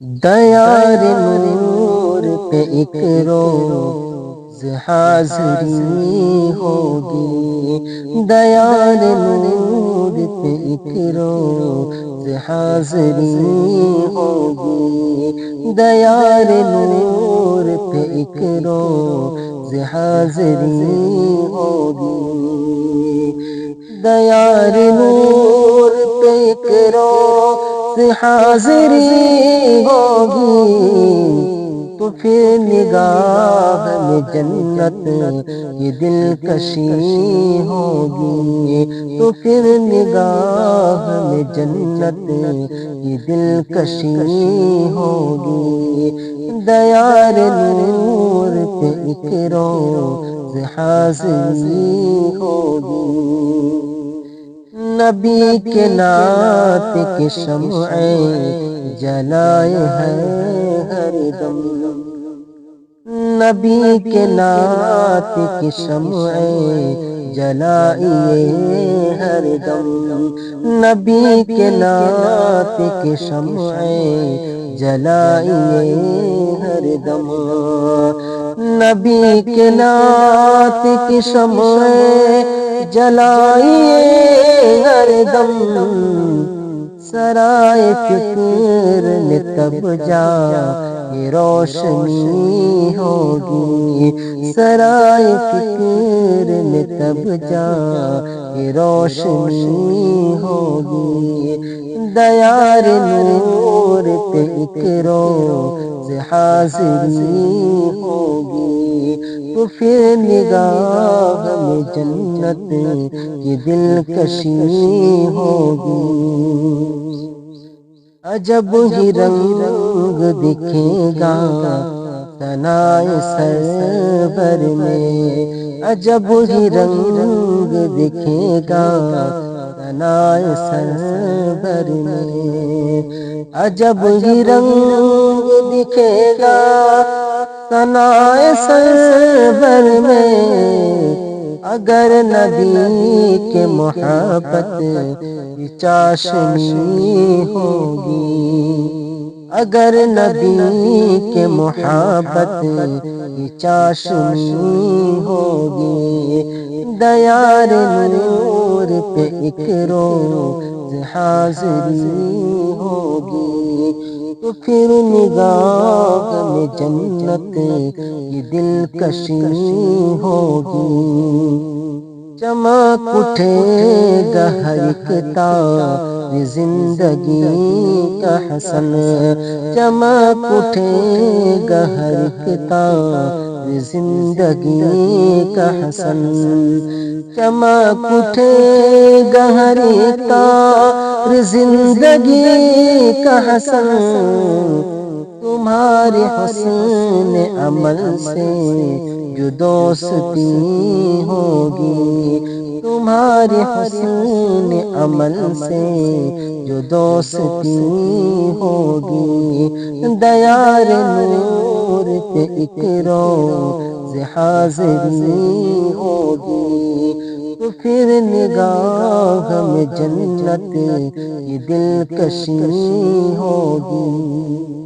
دیار نور پہ ایک روز حاضری ہوگی، دیار نور پہ ایک روز حاضری ہوگی، دیار نور پہ ایک روز حاضری ہوگی، دیار نور پہ ایک روز حاضری ہوگی، تو پھر نگاہ میں جنت کی دلکشی ہوگی، تو پھر نگاہ میں جنت کی دلکشی ہوگی، دیار نور پہ ایک روز حاضری ہوگی، نبی کے نعت کی شمعیں جلائے ہیں ہر دم، نبی کے نعت کی شمعیں جلائیے ہر دم، نبی کے نعت کی شمعیں جلائیے ہر دم، نبی کے نعت کی شمعیں جلائیے ہر دم، سرائے فکر میں تب جا یہ روشنی ہوگی، سرائے فکر میں تب جا یہ روشنی ہوگی، دیار نور پہ ایک روز حاضری ہوگی، تو پھر نگاہ میں جنت کی دلکشی ہوگی، عجب ہی رنگ دکھے گا ثنائے سرور میں، عجب ہی رنگ دکھے گا ثنائے سرور میں، عجب ہی رنگ دکھے گا ثنائے سرور میں، اگر نبی کے محبت کی چاشنی ہوگی، اگر نبی کے محبت کی چاشنی ہوگی، دیار نور پہ ایک روز حاضری ہوگی، تو پھر نگاہ میں جنت کی دلکشی ہوگی، چمک اٹھے گا ہر ایک تار زندگی کا حسن، چمک اٹھے گا ہر ایک تار زندگی کا حسن، چمک اٹھے گا ہر ایک تار زندگی کا حسن، تمہارے حسن عمل سے جو دوستی ہوگی، تمہارے حسن عمل سے جو دوستی ہوگی، دیار نور پہ ایک روز حاضری ہوگی، تو پھر نگاہ میں جنت کی دلکشی ہوگی۔